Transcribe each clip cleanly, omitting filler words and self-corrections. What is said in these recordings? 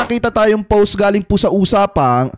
nakita tayong post galing po sa usapang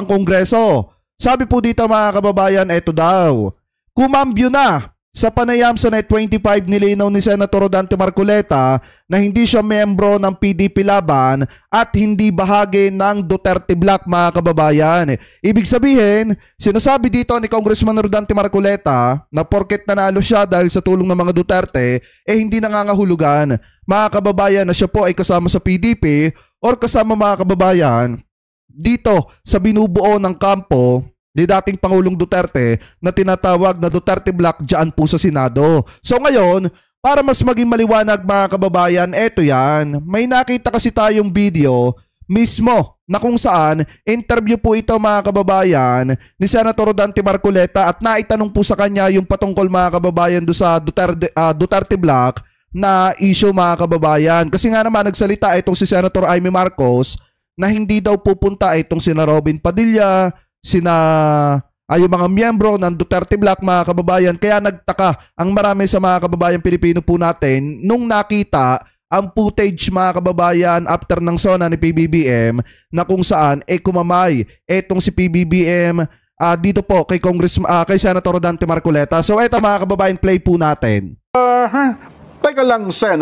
Kongreso. Sabi po dito mga kababayan, eto daw. Kumambyo na sa panayam sa Net 25 nilinaw ni Senator Rodante Marcoleta na hindi siya miyembro ng PDP Laban at hindi bahagi ng Duterte Bloc mga kababayan. Ibig sabihin, sinasabi dito ni Congressman Rodante Marcoleta na porket nanalo siya dahil sa tulong ng mga Duterte, hindi nangangahulugan mga kababayan na siya po ay kasama sa PDP or kasama mga kababayan dito sa binubuo ng kampo ni dating Pangulong Duterte na tinatawag na Duterte Bloc dyan po sa Senado. So ngayon, para mas maging maliwanag mga kababayan, eto yan. May nakita kasi tayong video mismo na kung saan interview po ito mga kababayan ni Senator Rodante Marcoleta at naitanong po sa kanya yung patungkol mga kababayan do sa Duterte Bloc na issue mga kababayan. Kasi nga naman nagsalita itong si Senator Amy Marcos na hindi daw pupunta itong sina Robin Padilla, yung mga miyembro ng Duterte Bloc mga kababayan. Kaya nagtaka ang marami sa mga kababayan Pilipino po natin nung nakita ang footage mga kababayan after ng SONA ni PBBM na kung saan kumamay etong si PBBM dito po kay kay Senator Rodante Marcoleta. So eto mga kababayan, play po natin. Teka lang Sen,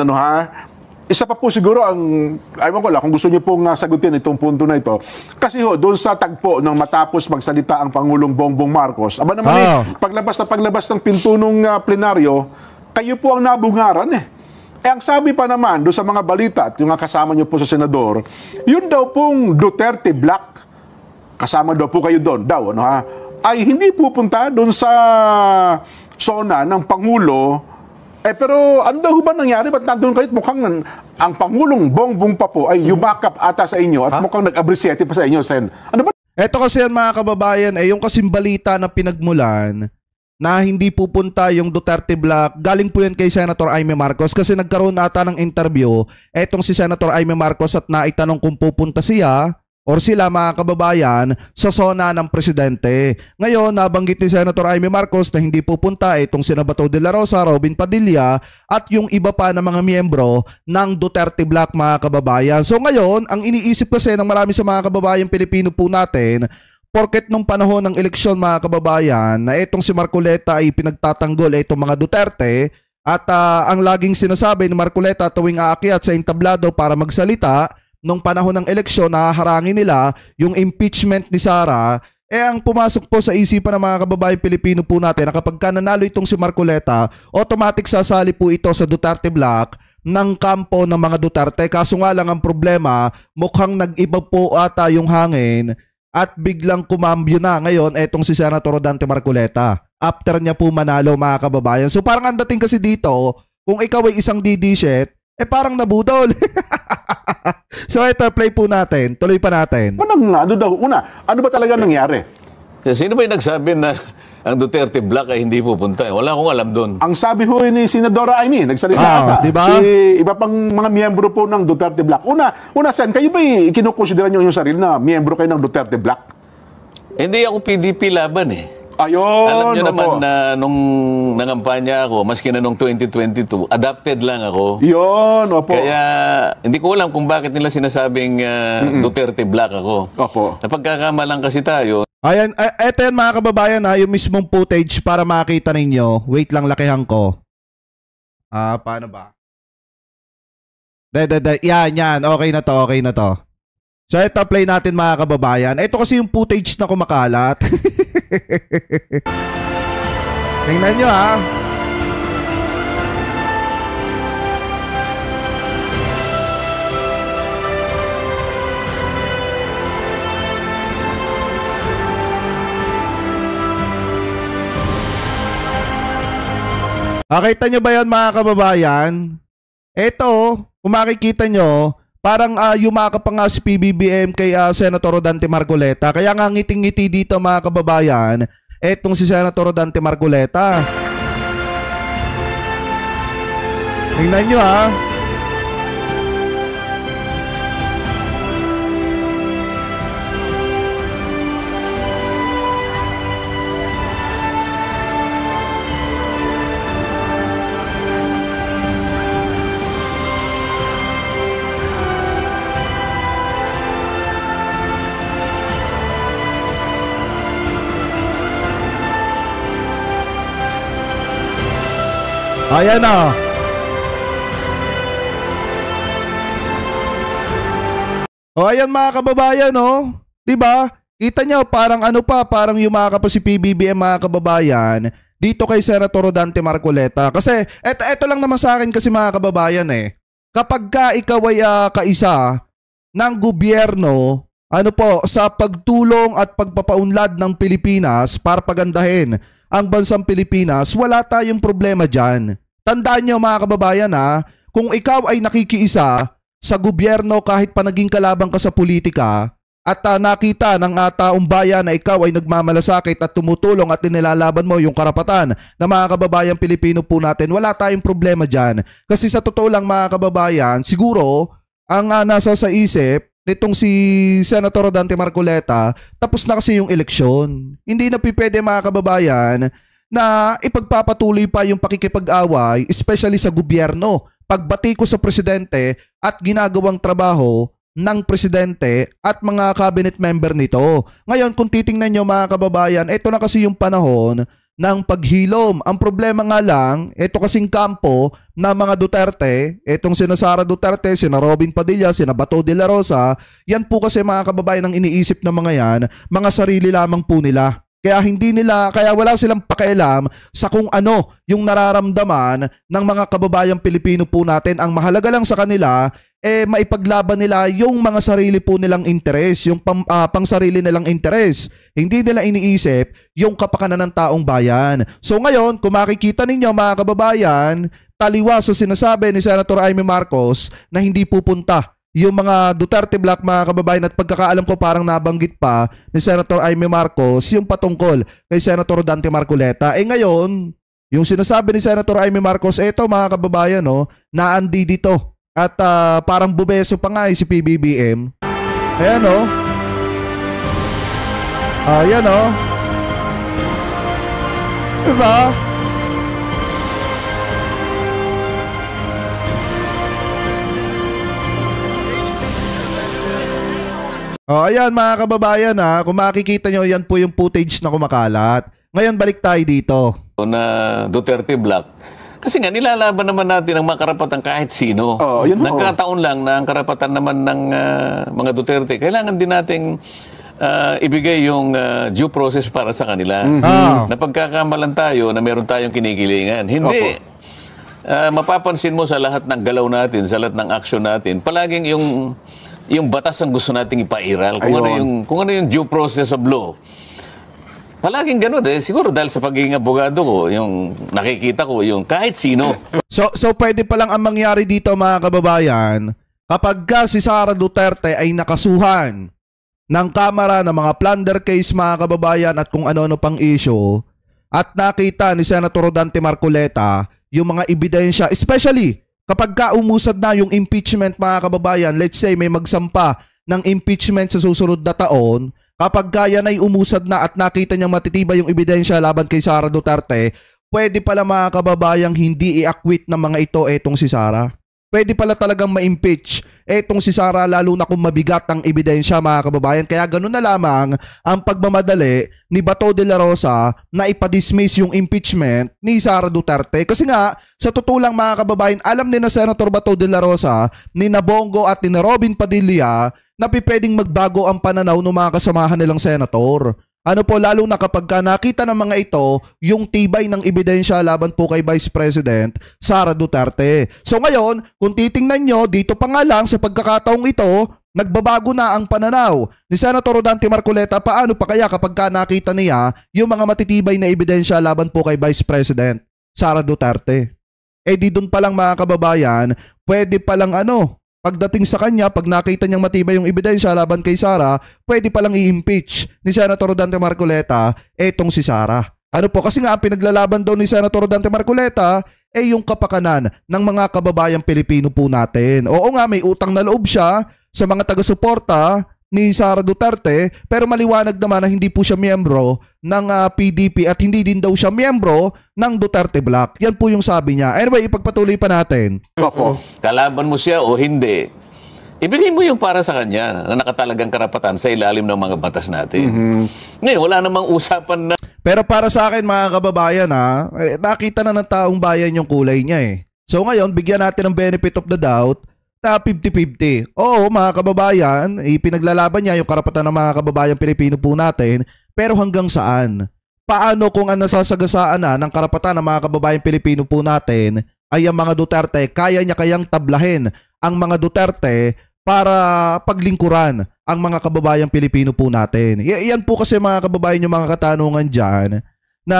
isa pa po siguro ang, ayaw ko lang, kung gusto niyo pong sagutin itong punto na ito. Kasi doon sa tagpo ng matapos magsalita ang Pangulong Bongbong Marcos, aba naman paglabas ng pinto ng plenaryo, kayo po ang nabungaran ang sabi pa naman doon sa mga balita at yung kasama niyo po sa senador, yun daw pong Duterte Bloc, kasama daw po kayo doon, ay hindi pupunta doon sa SONA ng Pangulo. Pero ano daw ba nangyari? Ba't nandun kayo? Mukhang ang Pangulong Bongbong pa po ay yumakap ata sa inyo at mukhang nag-abrisyete pa sa inyo, Sen. Ano ba? Ito kasi yan mga kababayan, yung kasing balita na pinagmulan na hindi pupunta yung Duterte Bloc, galing po yan kay Senator Amy Marcos kasi nagkaroon ata ng interview etong si Senator Amy Marcos at naitanong kung pupunta siya or sila mga kababayan sa SONA ng presidente. Ngayon, nabanggit ni Senator Amy Marcos na hindi pupunta itong sina Bato de la Rosa, Robin Padilla at yung iba pa na mga miyembro ng Duterte Bloc mga kababayan. So ngayon, ang iniisip kasi ng marami sa mga kababayan Pilipino po natin, porket nung panahon ng eleksyon mga kababayan na itong si Marcoleta ay pinagtatanggol itong mga Duterte at ang laging sinasabi ni Marcoleta tuwing aakyat sa entablado para magsalita, nung panahon ng eleksyon, nahaharangin nila yung impeachment ni Sara, ang pumasok po sa isipan ng mga kababayan Pilipino po natin na kapag nanalo itong si Marcoleta, automatic sasali po ito sa Duterte Bloc ng kampo ng mga Duterte. Kaso nga lang ang problema, mukhang nag-iba po ata yung hangin at biglang kumambyo na ngayon etong si Senator Rodante Marcoleta after niya po manalo mga kababayan. So parang ang dating kasi dito, kung ikaw ay isang didishit, parang nabudol. So ito, play po natin. Tuloy pa natin. Ano ba talaga nangyari? Sino ba yung nagsabi na ang Duterte Bloc ay hindi pupunta? Wala akong alam doon. Ang sabi ho ni Senadora Amy, nagsalita diba? Iba pang mga miyembro po ng Duterte Bloc. Sen, kayo ba kinukonsidera nyo yung sarili na miyembro kayo ng Duterte Bloc? Hindi ako PDP Laban Ayun, alam nyo naman na nung nangampanya ako, maski na nung 2022, adopted lang ako. Yun, opo. Kaya hindi ko alam kung bakit nila sinasabing Duterte Bloc ako. Opo. Napagkakamalang kasi tayo. Ayan, eto yan mga kababayan yung mismong footage para makita ninyo. Wait lang, lakihan ko. Paano ba? Yan. Okay na to. So ito, play natin mga kababayan. Ito kasi yung footage na kumakalat. Tingnan nyo Nakita nyo ba yan mga kababayan? Ito, kung makikita nyo, parang yumakap pa nga si PBBM kay Senator Rodante Marcoleta. Kaya nga ngiting-ngiti dito mga kababayan, etong si Senator Rodante Marcoleta. Tingnan nyo Ayan na. O ayan mga kababayan, no? 'Di ba? Kita nyo, parang ano pa, parang yumaka pa si PBBM mga kababayan dito kay Senator Rodante Marcoleta. Kasi eto lang naman sa akin kasi mga kababayan kapag ka ikaw ay kaisa ng gobyerno, ano po, sa pagtulong at pagpapaunlad ng Pilipinas para pagandahin ang bansang Pilipinas, wala tayong problema dyan. Tandaan nyo mga kababayan kung ikaw ay nakikiisa sa gobyerno kahit pa naging kalaban ka sa politika at nakita ng taong bayan na ikaw ay nagmamalasakit at tumutulong at nilalaban mo yung karapatan ng mga kababayan Pilipino po natin, wala tayong problema dyan. Kasi sa totoo lang mga kababayan, siguro ang nasa sa isip nitong si Senator Rodante Marcoleta, tapos na kasi yung eleksyon. Hindi na pipwede mga kababayan na ipagpapatuloy pa yung pakikipag-away, especially sa gobyerno. Pagbati ko sa presidente at ginagawang trabaho ng presidente at mga cabinet member nito. Ngayon, kung titingnan nyo mga kababayan, ito na kasi yung panahon ng paghilom. Ang problema nga lang, ito kasing kampo na mga Duterte, itong sina Sara Duterte, sina Robin Padilla, sina Bato de la Rosa, yan po kasi mga kababayan ang iniisip ng mga yan, mga sarili lamang po nila. Kaya wala silang pakialam sa kung ano yung nararamdaman ng mga kababayang Pilipino po natin. Ang mahalaga lang sa kanila maipaglaban nila yung mga sarili po nilang interes, yung pang sarili nilang interes. Hindi nila iniisip yung kapakanan ng taong bayan. So ngayon, kung makikita ninyo mga kababayan, taliwa sa sinasabi ni Senator Amy Marcos na hindi pupunta yung mga Duterte Black mga kababayan, at pagkakaalam ko parang nabanggit pa ni Senator Amy Marcos yung patungkol kay Senator Rodante Marcoleta. Ngayon, yung sinasabi ni Senator Amy Marcos, eto mga kababayan, naandi dito. At parang bubeso pa nga si PBBM. Ayan ayan diba? Ayan mga kababayan kung makikita nyo, yan po yung footage na kumakalat. Ngayon balik tayo dito. Na Duterte Black. Kasi nga nilalaban naman natin ang mga karapatan kahit sino. Nagkataon lang na ang karapatan naman ng mga Duterte, kailangan din nating ibigay yung due process para sa kanila. Napagkakamalan tayo na meron tayong kinikilingan. Hindi. Mapapansin mo sa lahat ng galaw natin, sa lahat ng action natin, palaging yung batas ang gusto nating ipairal. Kung ano yung due process of law. Palaging gano'n siguro dahil sa pagiging abogado ko, yung nakikita ko, yung kahit sino. So pwede pa lang ang mangyari dito mga kababayan, kapag si Sara Duterte ay nakasuhan ng Kamara ng mga plunder case mga kababayan at kung ano-ano pang issue, at nakita ni Senator Rodante Marcoleta yung mga ebidensya, especially kapag umusad na yung impeachment mga kababayan, let's say may magsampa ng impeachment sa susunod na taon, kapag yan ay umusad na at nakita niyang matitibay yung ebidensya laban kay Sara Duterte, pwede pala mga kababayang hindi i-acquit ng mga ito etong si Sara. Pwede pala talagang ma-impeach etong si Sara, lalo na kung mabigat ang ebidensya mga kababayan. Kaya ganun na lamang ang pagmamadali ni Bato de la Rosa na ipadismiss yung impeachment ni Sara Duterte. Kasi nga, sa totoo lang mga kababayan, alam ni na Senator Bato de la Rosa, ni na Bongo at ni na Robin Padilla na pwedeng magbago ang pananaw ng mga kasamahan nilang senator. Lalo na kapag nakita ng mga ito yung tibay ng ebidensya laban po kay Vice President Sara Duterte. So ngayon, kung titingnan nyo, dito pa nga lang sa pagkakataong ito, nagbabago na ang pananaw ni Senator Rodante Marcoleta. Paano pa kaya kapag nakita niya yung mga matitibay na ebidensya laban po kay Vice President Sara Duterte? Di doon pa lang mga kababayan, pwede pa lang pagdating sa kanya, pag nakita niyang matibay yung ebidensya laban kay Sara, pwede palang i-impeach ni Senator Rodante Marcoleta etong si Sara. Kasi nga ang pinaglalaban daw ni Senator Rodante Marcoleta yung kapakanan ng mga kababayang Pilipino po natin. Oo nga, may utang na loob siya sa mga taga-suporta ni Sara Duterte, pero maliwanag naman na hindi po siya miyembro ng PDP at hindi din daw siya miyembro ng Duterte Black. Yan po yung sabi niya. Anyway, ipagpatuloy pa natin. Opo. Kalaban mo siya o hindi, ibigay mo yung para sa kanya na nakatalagang karapatan sa ilalim ng mga batas natin. Ngayon, wala namang usapan na Pero para sa akin mga kababayan nakita na ng taong bayan yung kulay niya eh. So ngayon, bigyan natin ng benefit of the doubt na 50-50. Oo mga kababayan, ipinaglalaban niya yung karapatan ng mga kababayan Pilipino po natin, pero hanggang saan? Paano kung ang nasasagasaan na ng karapatan ng mga kababayan Pilipino po natin ay ang mga Duterte, kaya niya kayang tablahin ang mga Duterte para paglingkuran ang mga kababayan Pilipino po natin. Yan po kasi mga kababayan yung mga katanungan dyan na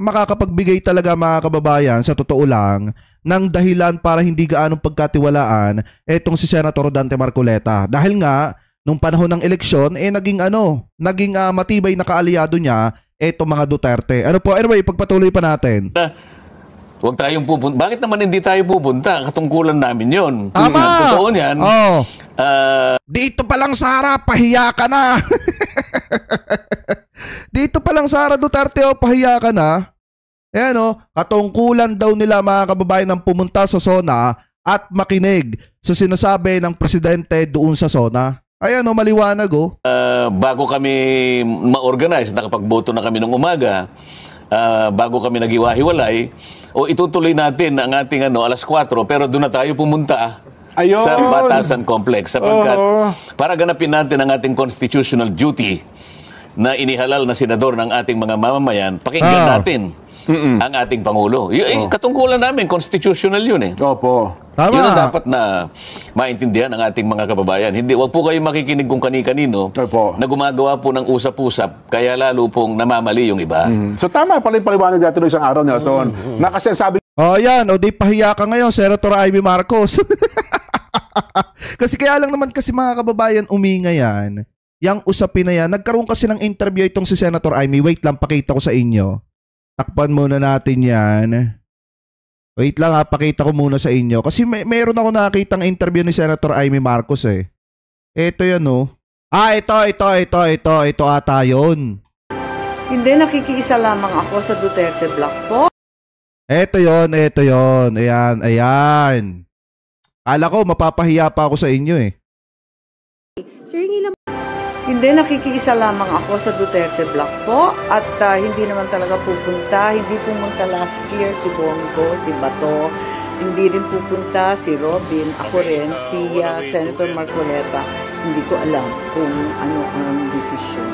makakapagbigay talaga mga kababayan sa totoo lang ng dahilan para hindi gaanong pagkatiwalaan etong si Senator Dante Marcoleta. Dahil nga, nung panahon ng eleksyon, naging matibay na kaalyado niya etong mga Duterte. Ano po? Anyway, pagpatuloy pa natin. Huwag tayong pupunta. Bakit naman hindi tayo pupunta? Katungkulan namin yon. Tama! Totoo yan. Oh. Dito pa lang sa harap, pahiya ka na. Dito pa lang sa harap, Duterte, pahiya ka na. Ayan katungkulan daw nila mga kababayan ng pumunta sa SONA at makinig sa sinasabi ng presidente doon sa SONA. Ayan maliwanag bago kami ma-organize, nakapagboto na kami nung umaga, bago kami naghiwa-hiwalay, itutuloy natin ang ating alas 4, pero doon na tayo pumunta sa Batasan Complex sapagkat para ganapin natin ang ating constitutional duty na inihalal na senador ng ating mga mamamayan, pakinggan natin ang ating Pangulo. Katungkulan namin, constitutional yun eh. Opo. Tama. Yun ang dapat na maintindihan ng ating mga kababayan. Wag po kayo makikinig kung kani-kanino na gumagawa po ng usap-usap, kaya lalo pong namamali yung iba. So tama pala yung paliwanag natin ng isang araw, Nelson. Na kasi sabi... yan. Di pahiya ka ngayon, Senator Amy Marcos. Kasi kaya lang naman kasi mga kababayan uminga yan. Yang usapin na yan. Nagkaroon kasi ng interview itong si Senator Amy. Wait lang, pakita ko sa inyo. Takpan muna natin yan. Wait lang pakita ko muna sa inyo. Kasi mayroon ako nakitang interview ni Senator Amy Marcos eh. Ito yan Ito ata yun. Hindi, nakikiisa lamang ako sa Duterte Black po. Ito yon. Ayan. Kala ko mapapahiya pa ako sa inyo eh. Sir, hindi, nakikiisa lamang ako sa Duterte Black po at hindi naman talaga pupunta. Hindi pumunta last year si Bongo, si Bato. Hindi rin pupunta si Robin. Ako rin, si Senator Marcoleta. Hindi ko alam kung ano ang desisyon.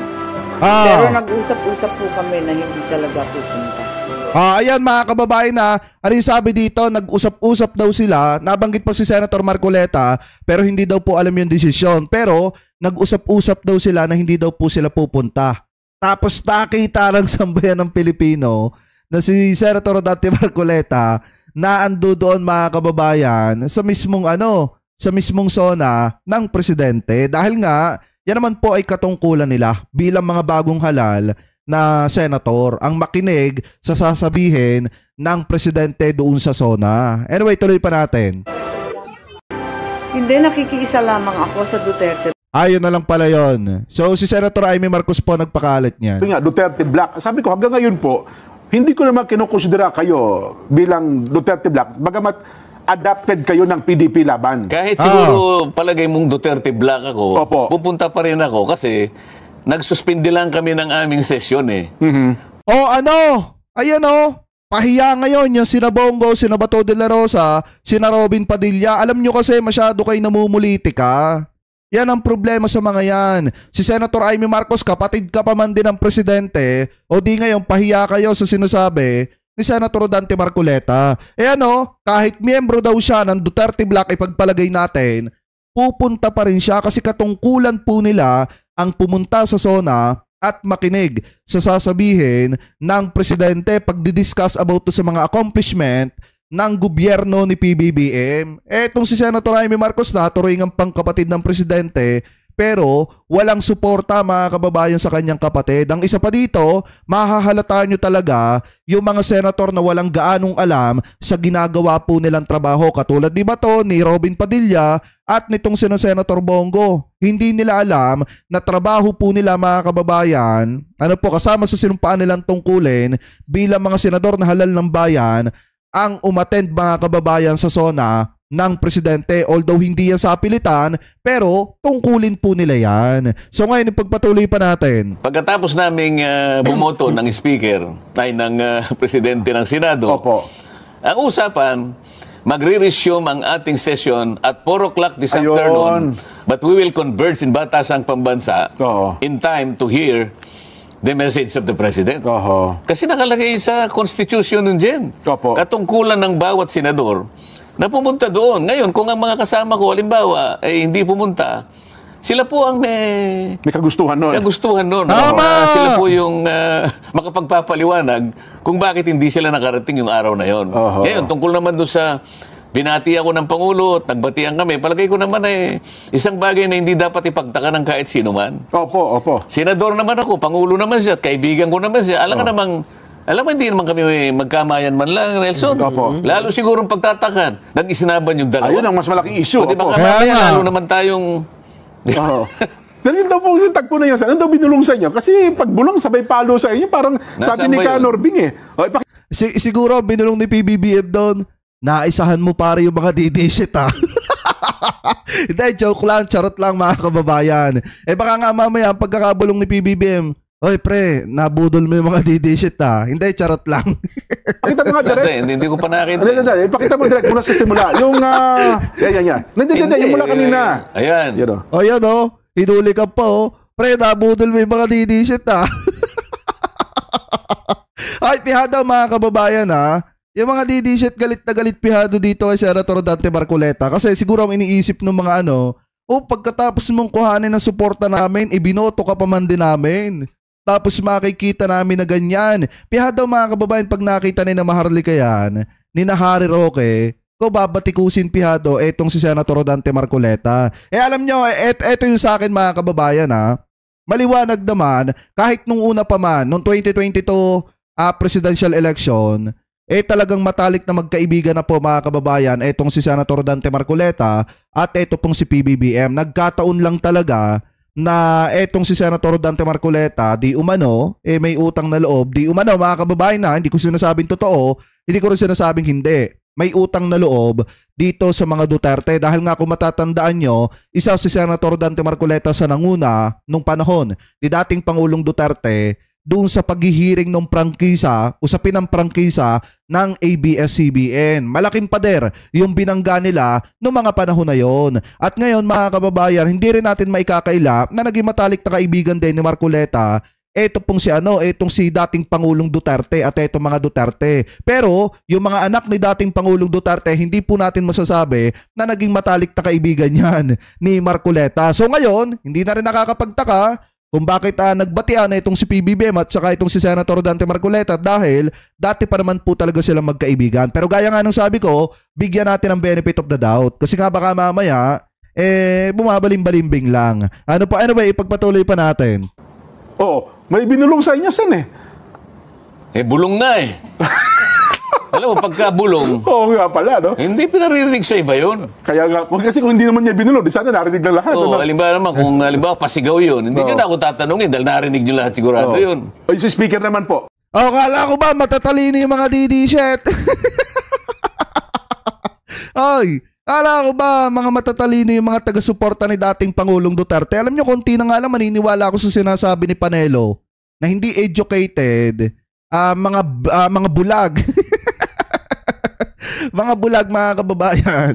Pero nag-usap-usap po kami na hindi talaga pupunta. Ayan mga kababayan ano yung sabi dito, nag-usap-usap daw sila, nabanggit pa si Senator Marcoleta, pero hindi daw po alam yung desisyon. Pero nag-usap-usap daw sila na hindi daw po sila pupunta. Tapos nakita ng sambayan ng Pilipino na si Senator Dante Marcoleta na ando doon mga kababayan sa mismong SONA ng presidente. Dahil nga, yan naman po ay katungkulan nila bilang mga bagong halal na senator ang makinig sa sasabihin ng presidente doon sa SONA. Anyway, tuloy pa natin. Hindi, nakikiisa lamang ako sa Duterte. Ayun na lang pala yun. So si Senator Amy Marcos po nagpakalat niyan. Ito nga, Duterte Black. Sabi ko, hanggang ngayon po, hindi ko naman kinukonsidera kayo bilang Duterte Black. Bagamat adapted kayo ng PDP laban. Kahit siguro palagay mong Duterte Black ako, pupunta pa rin ako kasi nagsuspindi lang kami ng aming sesyon eh. Ayan pahiya ngayon yung sina Bongo, sina Bato de la Rosa, sina Robin Padilla. Alam nyo kasi masyado kayo namumulitika. Yan ang problema sa mga yan. Si Senator Amy Marcos, kapatid ka pa man din ng presidente, o di ngayon pahiya kayo sa sinasabi ni Senator Dante Marcoleta. Kahit miyembro daw siya ng Duterte Black, ipagpalagay natin, pupunta pa rin siya kasi katungkulan po nila ang pumunta sa SONA at makinig sa sasabihin ng presidente pagdi-discuss about to sa mga accomplishment ng gobyerno ni PBBM. Etong si Senator Amy Marcos naturoy ng pangkapatid ng presidente pero walang suporta mga kababayan sa kanyang kapatid. Ang isa pa dito, mahahalata nyo talaga yung mga senator na walang gaanong alam sa ginagawa po nilang trabaho. Katulad ni Bato, ni Robin Padilla at nitong sina Senator Bongo. Hindi nila alam na trabaho po nila mga kababayan, kasama sa sinumpaan nilang tungkulin bilang mga senador na halal ng bayan, ang umattend mga kababayan sa SONA ng presidente. Although hindi yan sa pilitan, pero tungkulin po nila yan. So ngayon, ipagpatuloy pa natin. Pagkatapos naming bumoto ng speaker, ay ng presidente ng Senado, Opo. ang usapan, magre-resume ang ating session at 4 o'clock this Ayun. afternoon, but we will converge in Batasang Pambansa Oo. in time to hear the message of the President. Oho. Kasi nakalagay sa Constitution nun dyan. Opo. Katungkulan ng bawat senador na pumunta doon. Ngayon, kung ang mga kasama ko, halimbawa, ay hindi pumunta, sila po ang may May kagustuhan nun. kagustuhan nun. Tama! Sila po yung makapagpapaliwanag kung bakit hindi sila nakarating yung araw na yon. Oho. Ngayon, tungkol naman doon sa binati ako ng Pangulo at nagbatian kami, palagay ko naman ay isang bagay na hindi dapat ipagtaka ng kahit sino man. Opo, opo. Senador naman ako, Pangulo naman siya, at kaibigan ko naman siya. Alam mo, hindi naman kami magkamayan man lang, Nelson. Opo. Lalo sigurong pagtatakan, nag-isinaban yung dalawa. Ayun ang mas malaking issue. O di ba Opo. mamaya, Kaya nga. lalo naman tayong... Oo. Ganun daw po yung tagpo na yun. Ano daw binulong sa inyo? Kasi pag bulong, sabay palo sa inyo. Parang sabi ni ba yun? Norbing eh. O, Siguro, binulong ni PBBM doon, naisahan mo pare yung mga DD-shit ha. Hindi, joke lang, charot lang mga kababayan. Baka nga mamaya, ang pagkakabulong ni PBBM, oy pre, nabudol mo yung mga DD-shit ha. Hindi, charot lang. pakita mo nga direct. Hindi ko pa nakita. Pakita mo direct mula sa simula. Yung, yan. Nandiyan, yung mula kanina. Ayan. Yan o. O yan o, hinuli ka pa o. Pre, nabudol mo yung mga DD-shit ha. Ay, pihado mga kababayan ha. Yung mga DD-shit galit na galit pihado dito kay Senator Dante Marcoleta. Kasi siguro ang iniisip ng mga pagkatapos mong kuhanin ng suporta namin, ibinoto ka pa man din namin. Tapos makikita namin na ganyan. Pihado mga kababayan, pag nakita ni na Maharlika yan, ni na Harry Roque, ko babatikusin pihado etong si Senator Dante Marcoleta. Alam nyo, eto yung sa akin mga kababayan ha. Maliwanag naman, kahit nung una pa man, nung 2022 presidential election, talagang matalik na magkaibigan na po mga kababayan etong si Senator Dante Marcoleta at eto pong si PBBM. Nagkataon lang talaga na etong si Senator Dante Marcoleta di umano may utang na loob, di umano mga kababayan na, hindi ko sinasabing totoo, hindi ko rin sinasabing hindi. May utang na loob dito sa mga Duterte dahil nga kung matatandaan nyo, isa si Senator Dante Marcoleta sa nanguna nung panahon ni dating Pangulong Duterte doon sa paghihiring ng prangkisa, usapin ng prangkisa ng ABS-CBN. Malaking pader yung binangga nila noong mga panahon na yon. At ngayon mga kababayan, hindi rin natin maikakaila na naging matalik na kaibigan din ni Marcoleta etong si dating Pangulong Duterte at etong mga Duterte. Pero yung mga anak ni dating Pangulong Duterte, hindi po natin masasabi na naging matalik na kaibigan yan ni Marcoleta. So ngayon, hindi na rin nakakapagtaka kung bakit nagbatian na itong si PBBM at saka itong si Senator Dante Marcoleta dahil dati pa naman po talaga silang magkaibigan. Pero gaya nga ng sabi ko, bigyan natin ng benefit of the doubt. Kasi nga baka mamaya, bumabalim-balimbing lang. Ano ba, ipagpatuloy pa natin. Oo, may binulong sa inyo, Sen Bulong na eh. Alam mo, pagka bulong, Oo nga pala, no? hindi pinaririnig sa iba yun. Kaya nga, kasi kung hindi naman niya binulong, di sana narinig ng lahat. Oo, ano? halimbawa naman, kung pasigaw yun, hindi nyo na ako tatanungin dahil narinig nyo lahat sigurado yun. Ay, si speaker naman po. Kala ko ba matatalino yung mga DD-shit? Ay, kala ko ba mga matatalino yung mga taga-suporta ni dating Pangulong Duterte? Alam nyo, konti na nga lang maniniwala ako sa sinasabi ni Panelo na hindi educated, mga bulag. Mga bulag mga kababayan.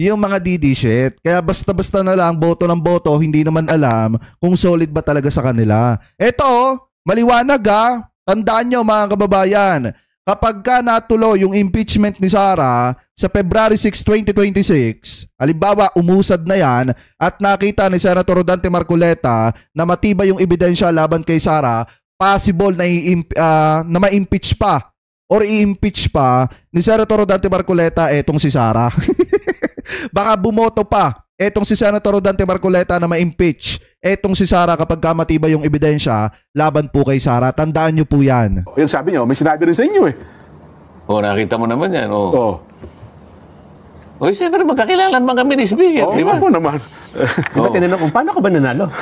Yung mga DD-shit. Kaya basta-basta na lang, boto ng boto, hindi naman alam kung solid ba talaga sa kanila. Eto, maliwanag Tandaan nyo mga kababayan, kapag ka natuloy yung impeachment ni Sara sa February 6, 2026, halimbawa umusad na yan at nakita ni Senator Dante Marcoleta na matibay yung ebidensya laban kay Sara, possible na ma-impeach pa or i-impeach pa ni Senator Dante Marcoleta etong si Sara. Baka bumoto pa etong si Senator Dante Marcoleta na ma-impeach etong si Sara kapag matibay yung ebidensya laban po kay Sara. Tandaan nyo po yan. Yan sabi niyo, may sinabi rin sa inyo Nakita mo naman yan. Oo. Siyempre magkakilala naman kami ni Speaker, di ba? Oo naman. Diba tinanong kung paano ka ba nanalo?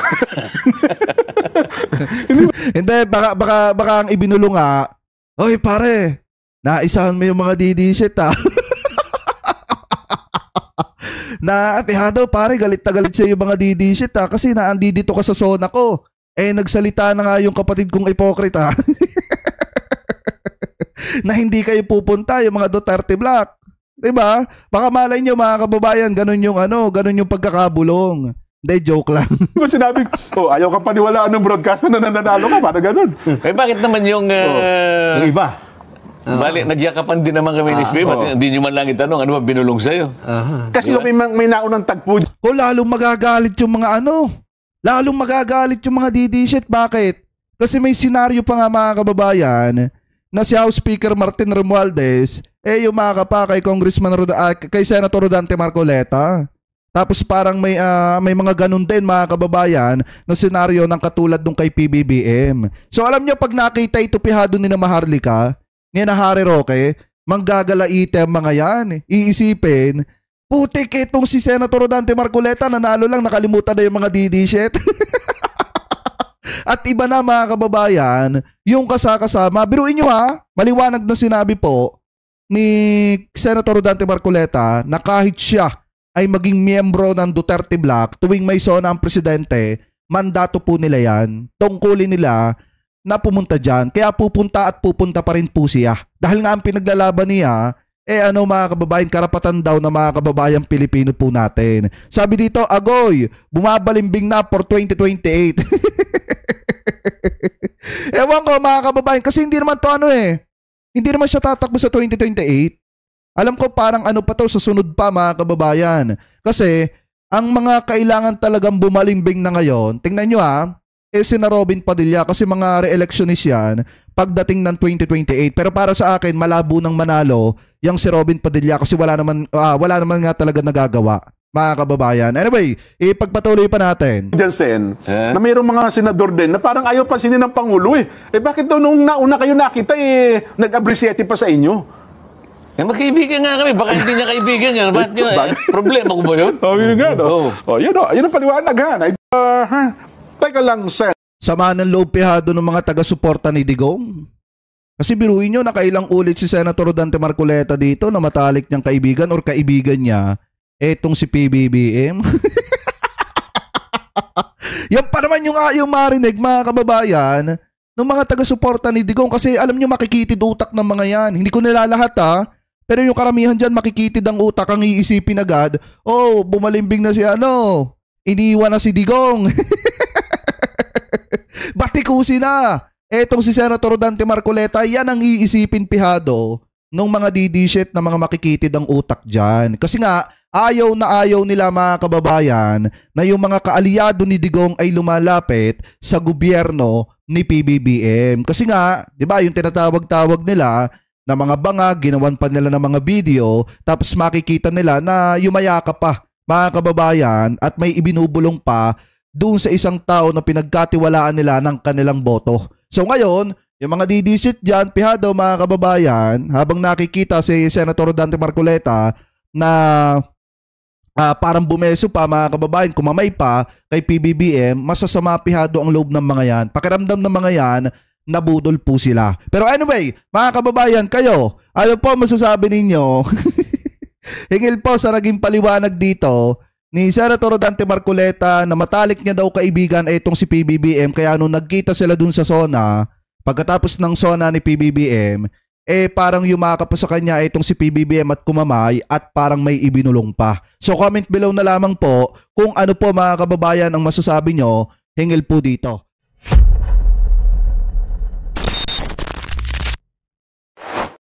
Hindi, baka ang ibinulong oy pare, naisahan mo yung mga DD-shit Na pihado pare, galit na galit sa yung mga DD shit kasi naandi dito ka sa zona ko. Nagsalita na nga yung kapatid kong ipokrita na hindi kayo pupunta yung mga Duterte Black. Diba? Baka malay nyo mga kababayan, ganun yung pagkakabulong. Hindi, joke lang. Kung sinabi, ayaw ka paniwalaan ng broadcaster na nananalo ka, parang ganun. Bakit naman yung Yung iba. bali, nagyakapan din naman kami ni Spi. Hindi nyo man lang itanong, ano ba binulong sa'yo? Kasi may naunang tagpo. Lalong magagalit yung mga lalong magagalit yung mga DD shit. Bakit? Kasi may senaryo pa nga mga kababayan na si House Speaker Martin Romualdez yung mga kay Congressman kay Senator Rodante Marcoleta. Tapos parang may mga ganun din mga kababayan na senaryo ng katulad nung kay PBBM. So alam nyo, pag nakita ito pihado ni na Maharlika, ni na Harry Roque, manggagalaite ang mga yan. Iisipin, putik itong si Senator Rodante Marcoleta, nanalo lang, nakalimutan na yung mga DD shit. At iba na mga kababayan, yung kasama, biruin nyo maliwanag na sinabi po ni Senator Rodante Marcoleta na kahit siya ay maging miyembro ng Duterte Black tuwing may sona ang presidente, mandato po nila yan, tungkulin nila na pumunta dyan. Kaya pupunta pa rin po siya. Dahil nga ang pinaglalaban niya, mga kababayan, karapatan daw na mga kababayan Pilipino po natin. Sabi dito, Agoy, bumabalimbing na for 2028. Ewan ko mga kababayan, kasi hindi naman to hindi naman siya tatakbo sa 2028. Alam ko parang pa to sa sunod pa mga kababayan. Kasi ang mga kailangan talagang bumalimbing na ngayon, tingnan nyo si na Robin Padilla, kasi mga re-electionist yan pagdating ng 2028. Pero para sa akin, malabo nang manalo yung si Robin Padilla kasi wala naman nga talaga nagagawa mga kababayan. Anyway, ipagpatuloy pa natin. Jansen, na mayroong mga senador din na parang ayaw pansinin ng Pangulo bakit daw nung nauna kayo nakita nag-appreciate pa sa inyo? Magkaibigan nga kami. Baka hindi niya kaibigan yan. Bakit yun? Problema ko ba yun? Yun nga, yun ang paliwanag Teka lang, Sen. Sama ng loob pihado ng mga taga-suporta ni Digong. Kasi biruin nyo, nakailang ulit si Senator Rodante Marcoleta dito na matalik niyang kaibigan or kaibigan niya, etong si PBBM. Yan pa naman yung ayaw marinig mga kababayan ng mga taga-suporta ni Digong kasi alam nyo makikitid utak ng mga yan. Hindi ko nilalahat pero yung karamihan dyan makikitid ang utak, ang iisipin agad, bumalimbing na si iniwan na si Digong. Batikusin na. Etong si Senator Rodante Marcoleta, yan ang iisipin pihado ng mga DD shit na mga makikitid ang utak dyan. Kasi nga, ayaw na ayaw nila mga kababayan na yung mga kaalyado ni Digong ay lumalapit sa gobyerno ni PBBM. Kasi nga, di ba, yung tinatawag-tawag nila na mga bangag, ginawan pa nila ng mga video, tapos makikita nila na yumayaka pa mga kababayan at may ibinubulong pa doon sa isang tao na pinagkatiwalaan nila ng kanilang boto. So ngayon, yung mga DD shit dyan, pihado mga kababayan, habang nakikita si Senator Rodante Marcoleta na parang bumeso pa mga kababayan, kumamay pa kay PBBM, masasama pihado ang loob ng mga yan. Pakiramdam ng mga yan, nabudol po sila. Pero anyway, mga kababayan, kayo, ano po masasabi ninyo? Hingil po sa naging paliwanag dito ni Senator Rodante Marcoleta na matalik niya daw kaibigan itong si PBBM, kaya nung nagkita sila dun sa SONA, pagkatapos ng SONA ni PBBM, parang yumakap pa sa kanya itong si PBBM at kumamay at parang may ibinulong pa. So comment below na lamang po kung ano po mga kababayan ang masasabi nyo, hingil po dito.